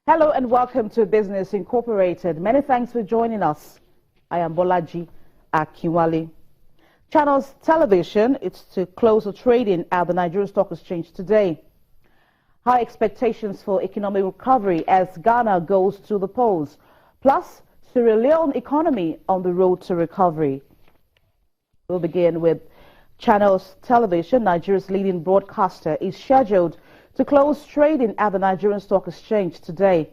Hello and welcome to Business Incorporated. Many thanks for joining us. I am Bolaji Akiwale. Channels Television is to close the trading at the Nigerian Stock Exchange today. High expectations for economic recovery as Ghana goes to the polls. Plus, Sierra Leone economy on the road to recovery. We'll begin with Channels Television. Nigeria's leading broadcaster is scheduled to close trading at the Nigerian Stock Exchange today.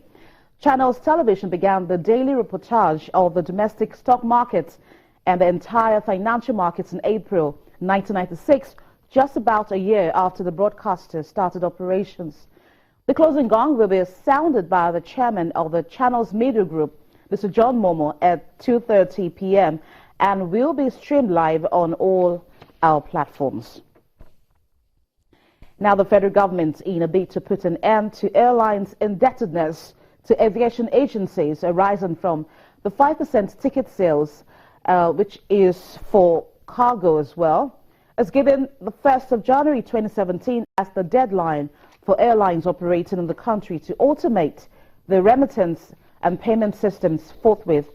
Channels Television began the daily reportage of the domestic stock markets and the entire financial markets in April 1996, just about a year after the broadcaster started operations. The closing gong will be sounded by the chairman of the Channels Media Group, Mr. John Momo, at 2:30 p.m. and will be streamed live on all our platforms. Now, the federal government, in a bid to put an end to airlines' indebtedness to aviation agencies arising from the 5% ticket sales, which is for cargo as well, has given the 1st of January 2017 as the deadline for airlines operating in the country to automate the remittance and payment systems forthwith.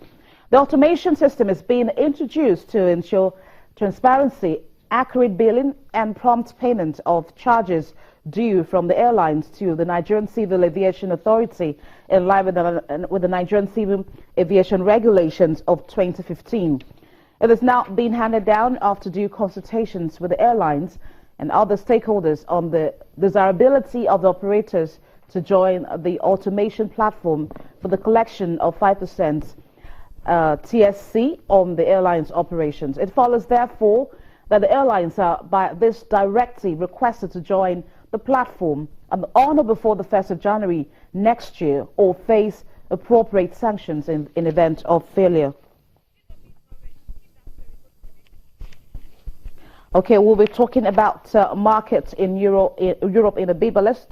The automation system is being introduced to ensure transparency, accurate billing and prompt payment of charges due from the airlines to the Nigerian Civil Aviation Authority in line with the Nigerian Civil Aviation Regulations of 2015. It is now being handed down after due consultations with the airlines and other stakeholders on the desirability of the operators to join the automation platform for the collection of 5% TSC on the airlines' operations. It follows, therefore, that the airlines are by this directive requested to join the platform on or before the 1st of January next year or face appropriate sanctions in event of failure. Okay, we'll be talking about markets in Europe in a bit, but let's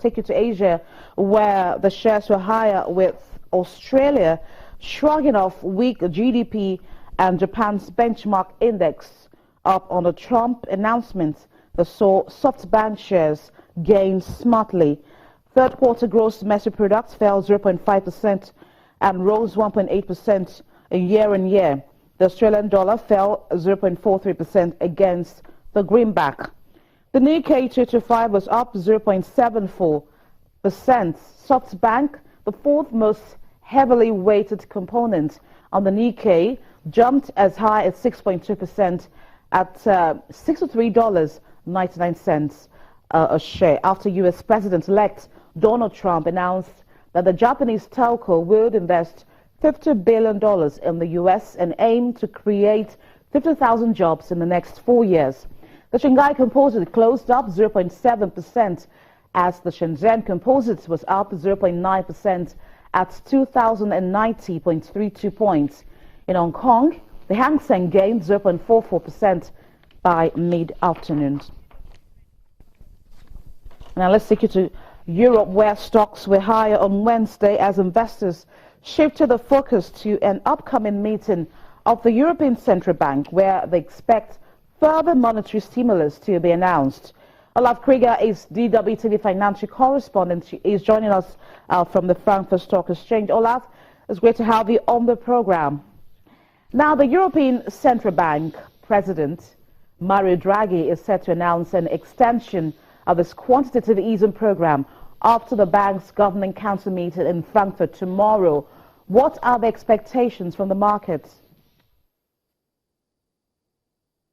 take you to Asia, where the shares were higher, with Australia shrugging off weak GDP and Japan's benchmark index up on the Trump announcement that saw SoftBank shares gain smartly. Third quarter gross domestic product fell 0.5% and rose 1.8% year-on-year. The Australian dollar fell 0.43% against the greenback. The Nikkei 225 was up 0.74%. SoftBank, the fourth most heavily weighted component on the Nikkei, jumped as high as 6.2% at $63.99 a share after U.S. President-elect Donald Trump announced that the Japanese telco would invest $50 billion in the U.S. and aim to create 50,000 jobs in the next 4 years. The Shanghai Composite closed up 0.7% as the Shenzhen Composite was up 0.9% at 2,090.32 points. In Hong Kong, the Hang Seng gained 0.44% by mid-afternoon. Now let's take you to Europe, where stocks were higher on Wednesday as investors shifted the focus to an upcoming meeting of the European Central Bank, where they expect further monetary stimulus to be announced. Olaf Krieger is DWTV financial correspondent. She is joining us from the Frankfurt Stock Exchange. Olaf, it's great to have you on the program. Now, the European Central Bank President Mario Draghi is set to announce an extension of its quantitative easing program after the bank's governing council meeting in Frankfurt tomorrow. What are the expectations from the markets?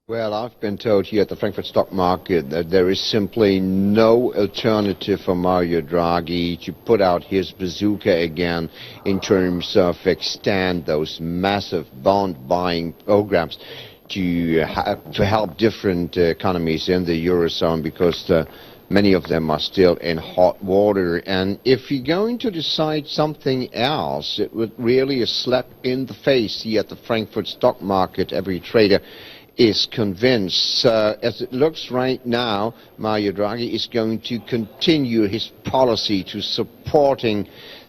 Well, I've been told here at the Frankfurt stock market that there is simply no alternative for Mario Draghi to put out his bazooka again in terms of extend those massive bond buying programs to help different economies in the Eurozone, because many of them are still in hot water. And if you're going to decide something else, it would really a slap in the face here at the Frankfurt stock market. Every trader is convinced, as it looks right now, Mario Draghi is going to continue his policy to supporting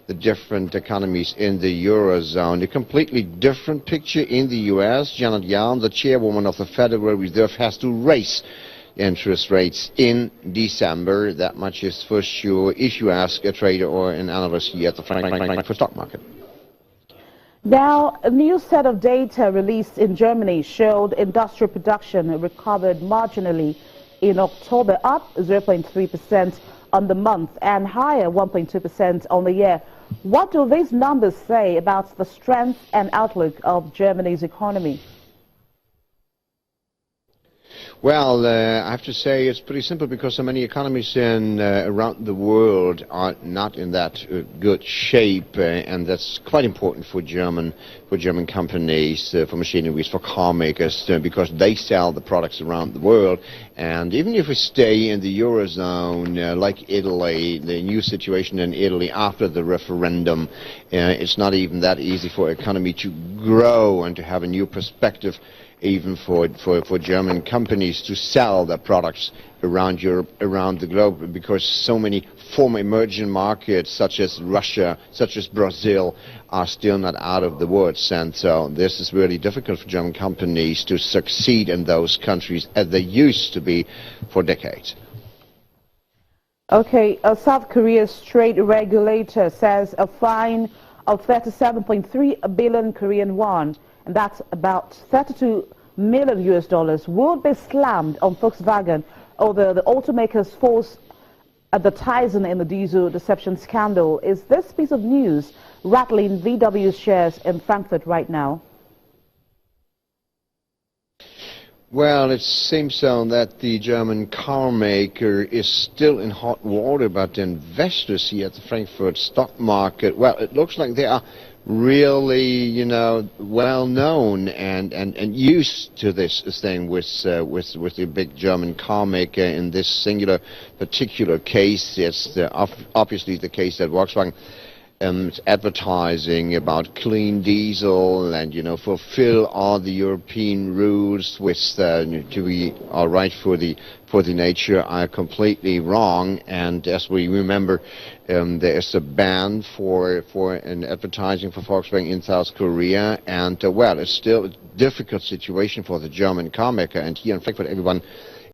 the different economies in the Eurozone. A completely different picture in the U.S. Janet Yellen, the chairwoman of the Federal Reserve, has to race interest rates in December. That much is for sure if you ask a trader or an analyst here at the Frankfurt stock market. Now, a new set of data released in Germany showed industrial production recovered marginally in October, up 0.3% on the month and higher 1.2% on the year. What do these numbers say about the strength and outlook of Germany's economy? Well, I have to say it's pretty simple because so many economies around the world are not in that good shape, and that's quite important for German companies, for machineries, for car makers, because they sell the products around the world. And even if we stay in the Eurozone, like Italy, the new situation in Italy after the referendum, it's not even that easy for economy to grow and to have a new perspective, even for German companies to sell their products around Europe, around the globe, because so many former emerging markets such as Russia, such as Brazil, are still not out of the woods. And so this is really difficult for German companies to succeed in those countries as they used to be for decades. Okay, South Korea's trade regulator says a fine of 37.3 billion Korean won, and that's about $32 million US, would be slammed on Volkswagen over the automaker's false advertising in the diesel deception scandal. Is this piece of news rattling VW's shares in Frankfurt right now? Well, it seems so that the German car maker is still in hot water, but investors here at the Frankfurt stock market, well, it looks like they are really, well known and used to this thing with the big German car maker. In this singular particular case, it's obviously the case that Volkswagen advertising about clean diesel and fulfill all the European rules with to be all right for the nature are completely wrong. And as we remember, there is a ban for an advertising for Volkswagen in South Korea, and well, it's still a difficult situation for the German car maker. And here in Frankfurt, everyone